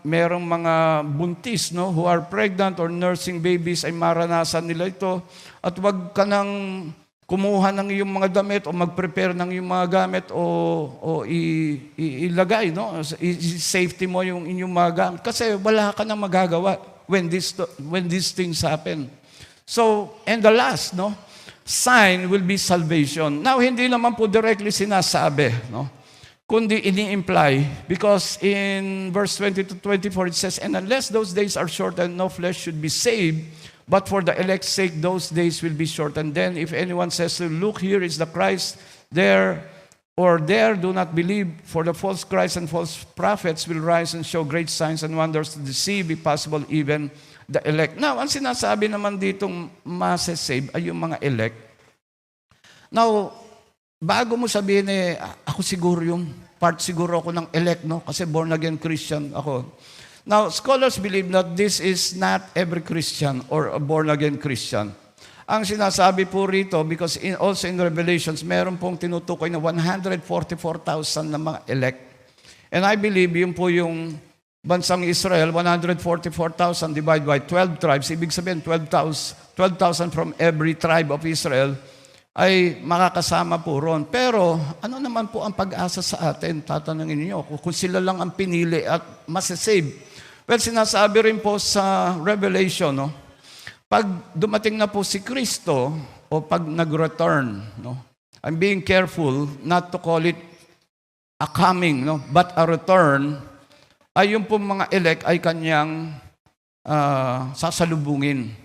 Speaker 3: merong mga buntis, no, who are pregnant or nursing babies ay maranasan nila ito. At wag ka nang kumuha ng iyong mga damit o mag-prepare ng iyong mga gamit o ilagay, no? I-safety mo yung inyong mga gamit. Kasi wala ka nang magagawa when these things happen. So, and the last, no, sign will be salvation. Now, hindi naman po directly sinasabi, no? Kundi ini-imply, because in verse 20 to 24 it says, and unless those days are shortened, no flesh should be saved, but for the elect's sake those days will be shortened. Then if anyone says, look, here is the Christ, there, do not believe, for the false Christ and false prophets will rise and show great signs and wonders to deceive, if possible, even the elect. Now, ang sinasabi naman ditong masasave ay yung mga elect. Now, bago mo sabihin ako siguro yung part siguro ako ng elect, no? Kasi born again Christian ako. Now, scholars believe that this is not every Christian or a born again Christian. Ang sinasabi po rito, because also in Revelations, meron pong tinutukoy na 144,000 na mga elect. And I believe yun po yung bansang Israel, 144,000 divided by 12 tribes. Ibig sabihin, 12,000 from every tribe of Israel ay makakasama po ron. Pero ano naman po ang pag-asa sa atin? Tatanungin niyo, kung sila lang ang pinili at masasave. Well, sinasabi rin po sa Revelation, no? Pag dumating na po si Kristo, o pag nag-return, no? I'm being careful not to call it a coming, no? But a return, ay yung po mga elect ay kanyang sasalubungin.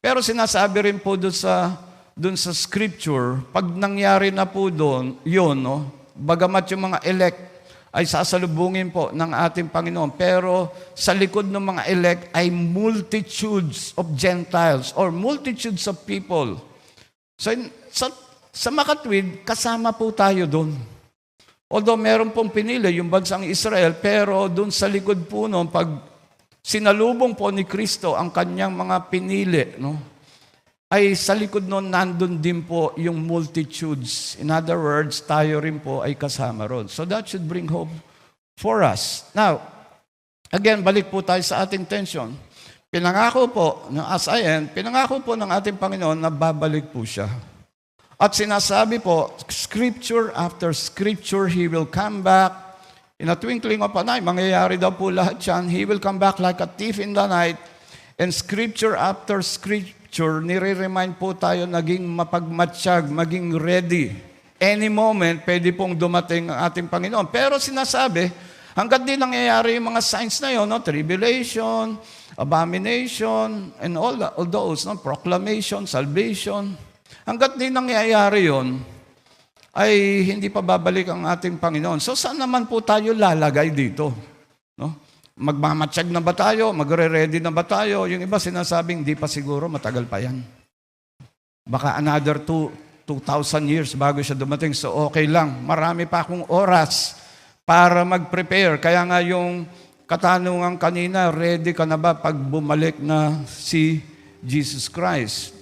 Speaker 3: Pero sinasabi rin po doon sa scripture, pag nangyari na po doon, yun, no? Bagamat yung mga elect ay sasalubungin po ng ating Panginoon. Pero sa likod ng mga elect ay multitudes of Gentiles or multitudes of people. So sa makatwid, kasama po tayo doon. Although meron pong pinili yung bansang Israel, pero doon sa likod po noon, pag sinalubong po ni Kristo ang kanyang mga pinili, no? Ay sa likod noon nandun din po yung multitudes. In other words, tayo rin po ay kasama ron. So that should bring hope for us. Now, again, balik po tayo sa ating tension. Pinangako po, as I end, pinangako po ng ating Panginoon na babalik po siya. At sinasabi po, scripture after scripture, He will come back. In a twinkling of an eye, mangyayari daw po lahat yan. He will come back like a thief in the night. And scripture after scripture, nire-remind po tayo naging mapagmatsyag, maging ready. Any moment, pwede pong dumating ang ating Panginoon. Pero sinasabi, hanggat di nangyayari yung mga signs na yun, no? Tribulation, abomination, and all those, no? Proclamation, salvation. Hanggat di nangyayari yun, ay hindi pa babalik ang ating Panginoon. So saan naman po tayo lalagay dito? No? Magmamatsyag na ba tayo? Magre-ready na ba tayo? Yung iba sinasabing, di pa siguro, matagal pa yan. Baka another 2,000 years bago siya dumating. So okay lang, marami pa akong oras para mag-prepare. Kaya nga yung katanungan kanina, ready ka na ba pag bumalik na si Jesus Christ?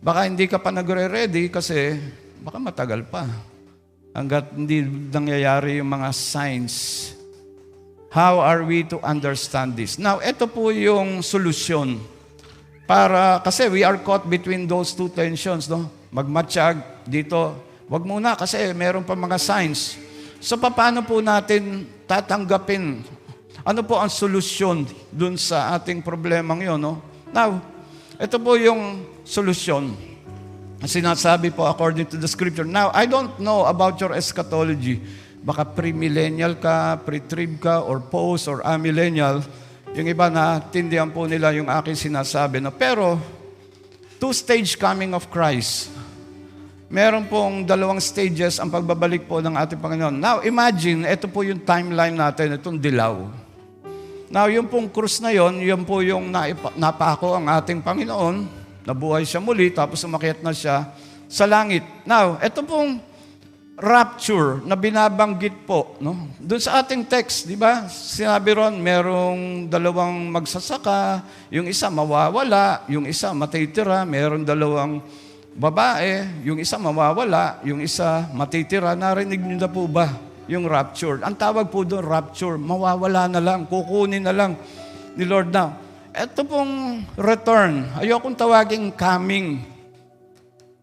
Speaker 3: Baka hindi ka pa nagre-ready kasi baka matagal pa. Hanggat hindi nangyayari yung mga signs. How are we to understand this? Now, ito po yung solusyon. Kasi we are caught between those two tensions, no? Magmatsyag dito. Wag muna kasi meron pa mga signs. So, paano po natin tatanggapin? Ano po ang solusyon dun sa ating problemang yun, no? Now, ito po yung solusyon. Sinasabi po according to the scripture. Now, I don't know about your eschatology. Baka pre-millennial ka, pre-trib ka, or post, or amillennial. Yung iba na tindihan po nila yung aking sinasabi. No? Pero, two-stage coming of Christ. Meron pong 2 stages ang pagbabalik po ng ating Panginoon. Now, imagine, ito po yung timeline natin, itong dilaw. Now, yung pong krus na yon, yun po yung napako ang ating Panginoon. Nabuhay siya muli, tapos umakyat na siya sa langit. Now, ito pong rapture na binabanggit po, no? Doon sa ating text, di ba? Sinabi ron, merong 2 magsasaka, yung isa mawawala, yung isa matitira, meron 2 babae, yung isa mawawala, yung isa matitira. Narinig niyo na po ba yung rapture? Ang tawag po doon, rapture, mawawala na lang, kukunin na lang ni Lord now. Ito pong return, ayokong tawaging coming.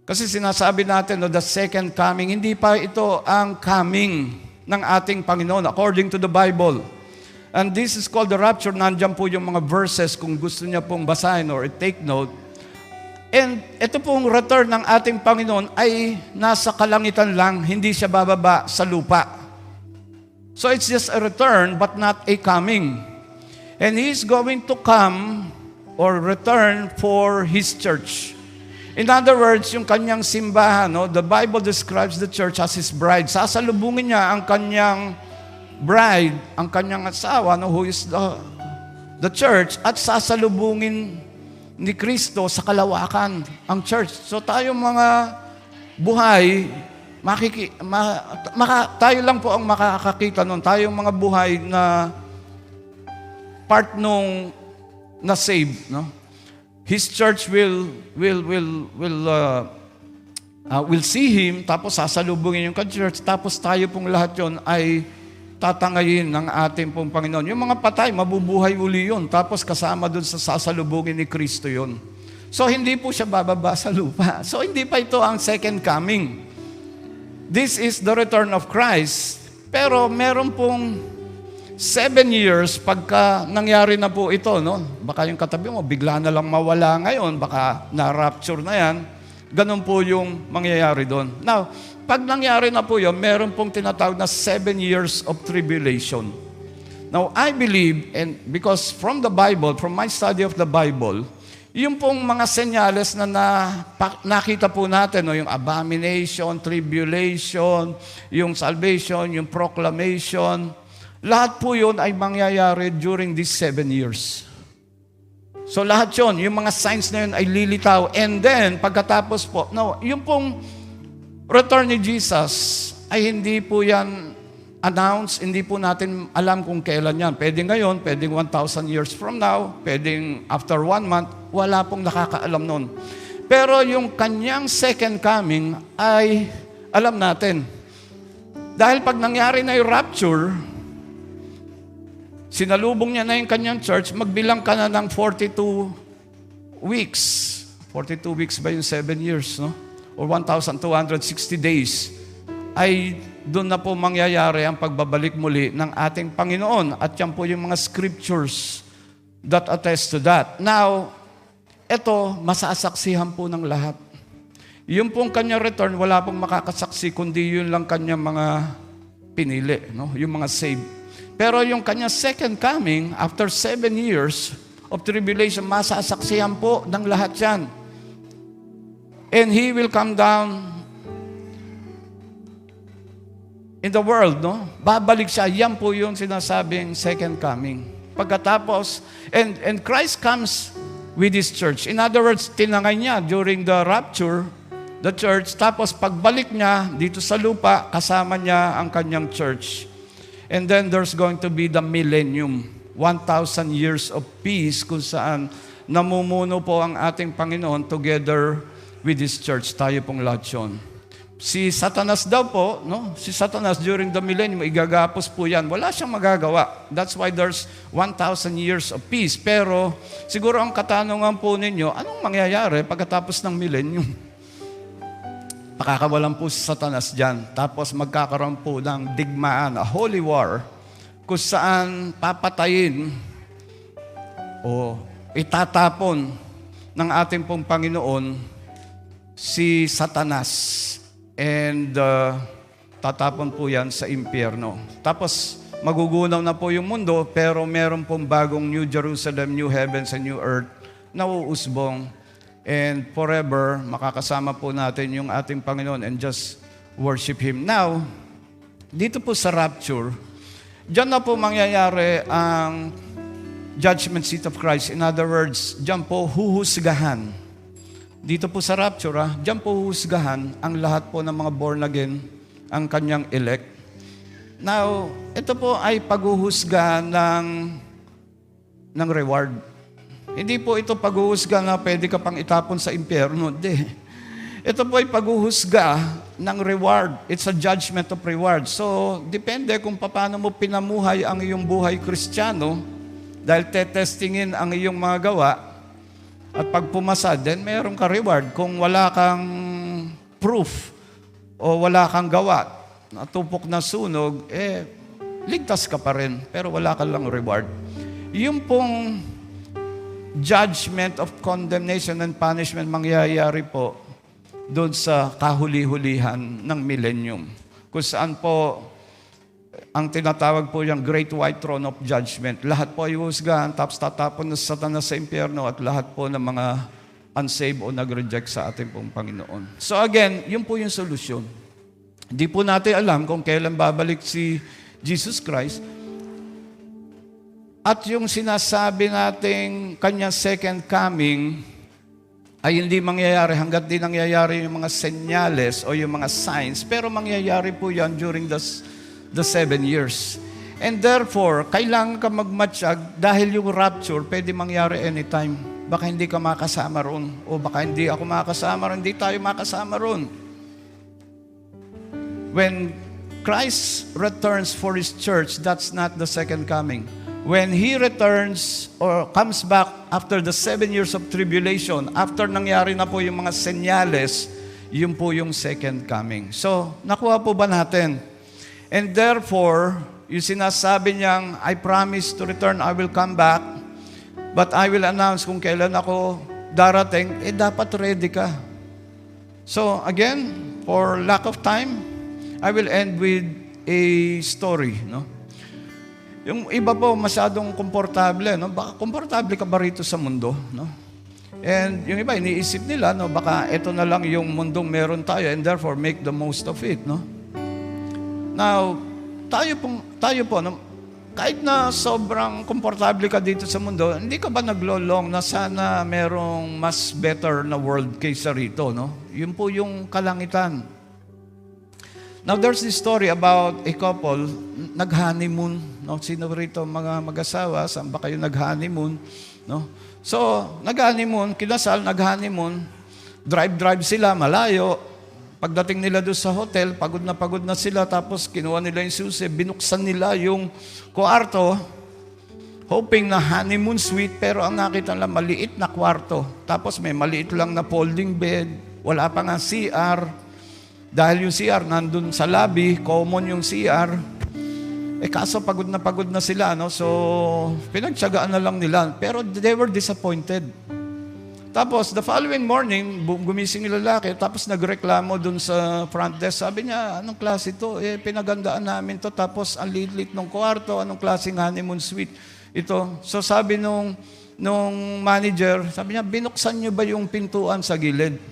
Speaker 3: Kasi sinasabi natin, no, the second coming, hindi pa ito ang coming ng ating Panginoon according to the Bible. And this is called the rapture. Nandiyan po yung mga verses kung gusto niya pong basahin or take note. And ito pong return ng ating Panginoon ay nasa kalangitan lang, hindi siya bababa sa lupa. So it's just a return but not a coming. And He's going to come or return for His church. In other words, yung kanyang simbahan, no, the Bible describes the church as His bride. Sasalubungin niya ang kanyang bride, ang kanyang asawa, no, who is the church, at sasalubungin ni Kristo sa kalawakan ang church. So tayong mga buhay, tayo lang po ang makakakita nun. Tayong mga buhay na part nung na-save, no? His church will see Him, tapos sasalubungin yung church, tapos tayo pong lahat yon ay tatangayin ng ating pong Panginoon. Yung mga patay, mabubuhay uli yun, tapos kasama dun sa sasalubungin ni Kristo yun. So hindi po siya bababa sa lupa. So hindi pa ito ang second coming. This is the return of Christ. Pero meron pong 7 years, pagka nangyari na po ito, no? Baka yung katabi mo, bigla na lang mawala ngayon, baka na-rapture na yan. Ganun po yung mangyayari doon. Now, pag nangyari na po yun, meron pong tinatawag na 7 years of tribulation. Now, I believe, and because from the Bible, from my study of the Bible, yung pong mga senyales na nakita po natin, no, yung abomination, tribulation, yung salvation, yung proclamation, lahat po yun ay mangyayari during these 7 years. So lahat yun, yung mga signs na yun ay lilitaw. And then, pagkatapos po, no, yung pong return ni Jesus ay hindi po yan announced, hindi po natin alam kung kailan yan. Pwede ngayon, pwedeng 1,000 years from now, pwedeng after 1 month, wala pong nakakaalam nun. Pero yung kanyang second coming ay alam natin. Dahil pag nangyari na yung rapture, sinalubong niya na yung kanyang church, magbilang ka na ng 42 weeks. 42 weeks ba yung 7 years, no? Or 1,260 days. Ay doon na po mangyayari ang pagbabalik muli ng ating Panginoon. At yan po yung mga scriptures that attest to that. Now, ito, masasaksihan po ng lahat. Yung pong kanyang return, wala pong makakasaksi, kundi yun lang kanyang mga pinili, no? Yung mga saved. Pero yung kanyang second coming, after 7 years of tribulation, masasaksihan po ng lahat yan. And He will come down in the world, no? Babalik siya. Yan po yung sinasabing second coming. Pagkatapos, and Christ comes with His church. In other words, tinangay niya during the rapture, the church. Tapos pagbalik niya dito sa lupa, kasama niya ang kanyang church. And then there's going to be the millennium. 1,000 years of peace kung saan namumuno po ang ating Panginoon together with His church. Tayo pong lahat yun. Si Satanas daw po, no? Si Satanas during the millennium, igagapos po yan. Wala siyang magagawa. That's why there's 1,000 years of peace. Pero siguro ang katanungan po ninyo, anong mangyayari pagkatapos ng millennium? Pakakawalan po si Satanas dyan. Tapos magkakaroon po ng digmaan, a holy war, kung saan papatayin o itatapon ng ating pong Panginoon si Satanas. And tatapon po yan sa impyerno. Tapos magugunaw na po yung mundo, pero meron pong bagong New Jerusalem, New Heavens, and New Earth na uusbong. And forever, makakasama po natin yung ating Panginoon and just worship Him. Now, dito po sa rapture, diyan na po mangyayari ang judgment seat of Christ. In other words, diyan po huhusgahan. Dito po sa rapture, diyan po huhusgahan ang lahat po ng mga born again, ang kanyang elect. Now, ito po ay paghuhusga ng reward. Hindi po ito paghuhusga na pwede ka pang itapon sa impyerno. Hindi. Ito po ay paghuhusga ng reward. It's a judgment of reward. So, depende kung paano mo pinamuhay ang iyong buhay Kristiyano, dahil tetestingin ang iyong mga gawa. At pag pumasa, then meron ka reward. Kung wala kang proof o wala kang gawa, natupok na sunog, ligtas ka pa rin, pero wala ka lang reward. Yung pong judgment of condemnation and punishment mangyayari po doon sa kahuli-hulihan ng millennium. Kung saan po ang tinatawag po yung Great White Throne of Judgment. Lahat po ay husgahan, tapos tatapon na Satanas sa impyerno at lahat po ng mga unsaved o nag-reject sa ating pong Panginoon. So again, yun po yung solusyon. Hindi po natin alam kung kailan babalik si Jesus Christ. At yung sinasabi nating kanyang second coming ay hindi mangyayari hanggat di nangyayari yung mga senyales o yung mga signs. Pero mangyayari po yan during the 7 years. And therefore, kailangan ka magmatsyag dahil yung rapture pwede mangyari anytime. Baka hindi ka makasama ron. O baka hindi ako makasama ron. Hindi tayo makasama ron. When Christ returns for His church, that's not the second coming. When He returns or comes back after the 7 years of tribulation, after nangyari na po yung mga senyales, yun po yung second coming. So, nakuha po ba natin? And therefore, yung sinasabi niyang, I promise to return, I will come back, but I will announce kung kailan ako darating, dapat ready ka. So again, for lack of time, I will end with a story, no? Yung iba po masyadong komportable, no? Baka komportable ka ba rito sa mundo, no? And yung iba iniisip nila, no, baka ito na lang yung mundong meron tayo and therefore make the most of it, no? Now, tayo po, no, kahit na sobrang komportable ka dito sa mundo, hindi ka ba naglolong na sana merong mas better na world kaysa rito, no? Yun po yung kalangitan. Now, there's this story about a couple, nag-honeymoon, no? Sino rito mga mag-asawa, saan ba kayo nag-honeymoon, no? So, nag-honeymoon, kinasal, nag-honeymoon, drive sila, malayo. Pagdating nila doon sa hotel, pagod na sila, tapos kinuha nila yung susi, binuksan nila yung kwarto, hoping na honeymoon suite, pero ang nakita nila, maliit na kwarto. Tapos may maliit lang na folding bed, wala pa nga CR, dahil yung CR nandun sa lobby, common yung CR. Kaso pagod na sila, no? So, pinagtsagaan na lang nila. Pero they were disappointed. Tapos, the following morning, gumising yung lalaki, tapos nagreklamo dun sa front desk. Sabi niya, anong klase ito? Pinagandaan namin to, tapos ang liit-liit ng kwarto, anong klaseng honeymoon suite ito? So, sabi nung manager, sabi niya, binuksan niyo ba yung pintuan sa gilid?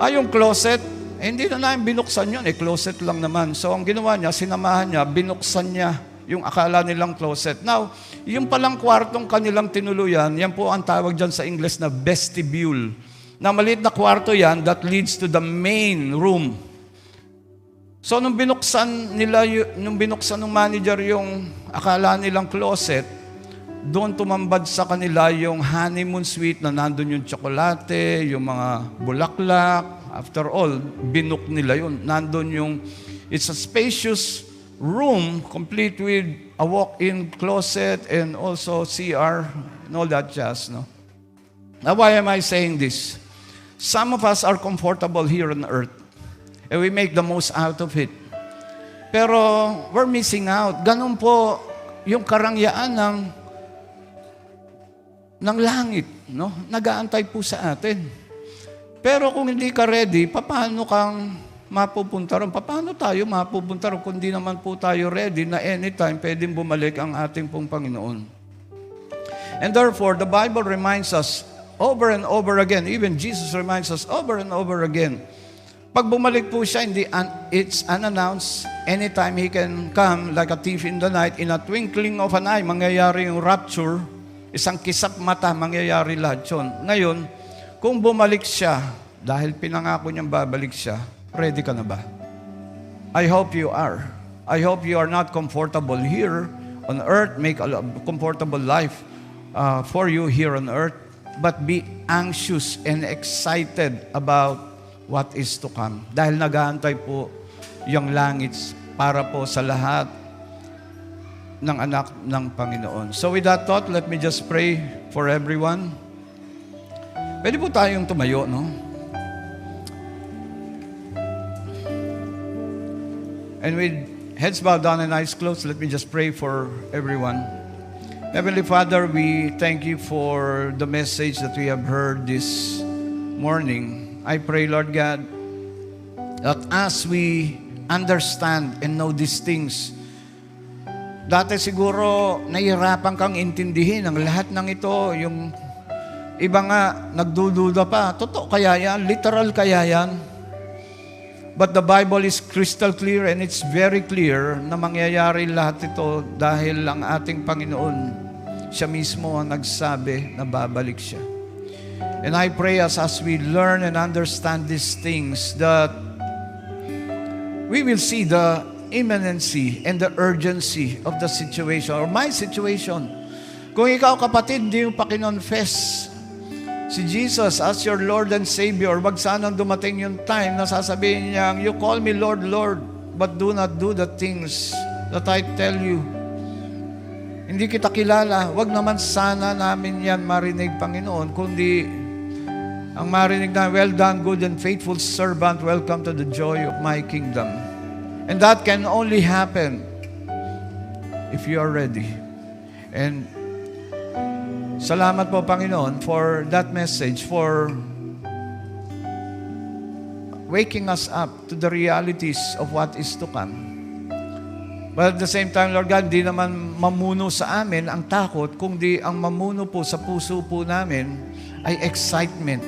Speaker 3: Yung closet, hindi na namin binuksan yun, closet lang naman. So, ang ginawa niya, sinamahan niya, binuksan niya yung akala nilang closet. Now, yung palang kwartong kanilang tinuluyan, yan po ang tawag dyan sa English na vestibule. Na maliit na kwarto yan that leads to the main room. So, nung binuksan ng manager yung akala nilang closet, doon tumambad sa kanila yung honeymoon suite na nandun yung tsokolate, yung mga bulaklak. After all, binook nila yun. Nandun yung, it's a spacious room complete with a walk-in closet and also CR and all that jazz, no? Now, why am I saying this? Some of us are comfortable here on earth and we make the most out of it. Pero we're missing out. Ganun po yung karangyaan ng langit, no? Nag-aantay po sa atin. Pero kung hindi ka ready, paano kang mapupunta ron? Paano tayo mapupunta ron kung di naman po tayo ready na anytime pwedeng bumalik ang ating pong Panginoon? And therefore, the Bible reminds us over and over again, even Jesus reminds us over and over again, pag bumalik po siya, it's unannounced. Anytime He can come like a thief in the night, in a twinkling of an eye, mangyayari yung rapture, isang kisap mata, mangyayari lahat yun. Ngayon, kung bumalik siya, dahil pinangako niyang babalik siya, ready ka na ba? I hope you are. I hope you are not comfortable here on earth, make a comfortable life for you here on earth, but be anxious and excited about what is to come. Dahil nag-aantay po yung langit para po sa lahat ng anak ng Panginoon. So with that thought, let me just pray for everyone. Pwede po tayong tumayo, no? And with heads bowed down and eyes closed, let me just pray for everyone. Heavenly Father, we thank you for the message that we have heard this morning. I pray, Lord God, that as we understand and know these things, dati siguro nahihirapan kang intindihin ang lahat ng ito. Yung iba nga nagdududa pa, totoo kaya yan? Literal kaya yan? But the Bible is crystal clear and it's very clear na mangyayari lahat ito dahil ang ating Panginoon, siya mismo ang nagsabi na babalik siya. And I pray as we learn and understand these things that we will see the imminency and the urgency of the situation or my situation. Kung ikaw kapatid, hindi mo pa kinonfess si Jesus as your Lord and Savior, wag sanang dumating yung time na sasabihin niya, you call me Lord, Lord, but do not do the things that I tell you. Hindi kita kilala. Wag naman sana namin yan marinig, Panginoon, kundi ang marinig na, well done, good and faithful servant, welcome to the joy of my kingdom. And that can only happen
Speaker 2: if you are ready. And salamat po, Panginoon, for that message, for waking us up to the realities of what is to come. But at the same time, Lord God, di naman mamuno sa amin ang takot, kundi ang mamuno po sa puso po namin ay excitement.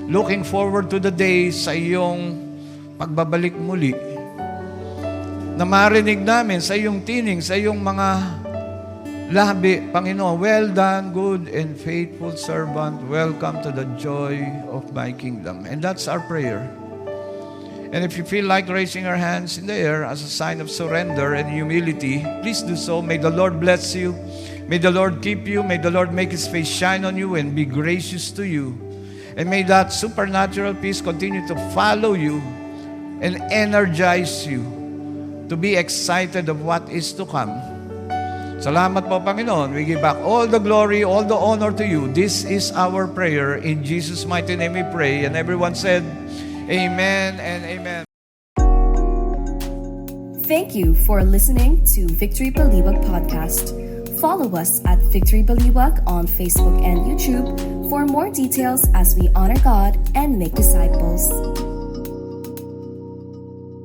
Speaker 2: Looking forward to the day sa iyong pagbabalik muli, na marinig namin sa iyong tining, sa iyong mga labi, Panginoon, well done, good and faithful servant, welcome to the joy of my kingdom. And that's our prayer. And if you feel like raising your hands in the air as a sign of surrender and humility, please do so. May the Lord bless you. May the Lord keep you. May the Lord make His face shine on you and be gracious to you. And may that supernatural peace continue to follow you and energize you to be excited of what is to come. Salamat po, Panginoon. We give back all the glory, all the honor to you. This is our prayer. In Jesus' mighty name we pray. And everyone said, Amen and amen.
Speaker 1: Thank you for listening to Victory Baliwag Podcast. Follow us at Victory Baliwag on Facebook and YouTube for more details as we honor God and make disciples.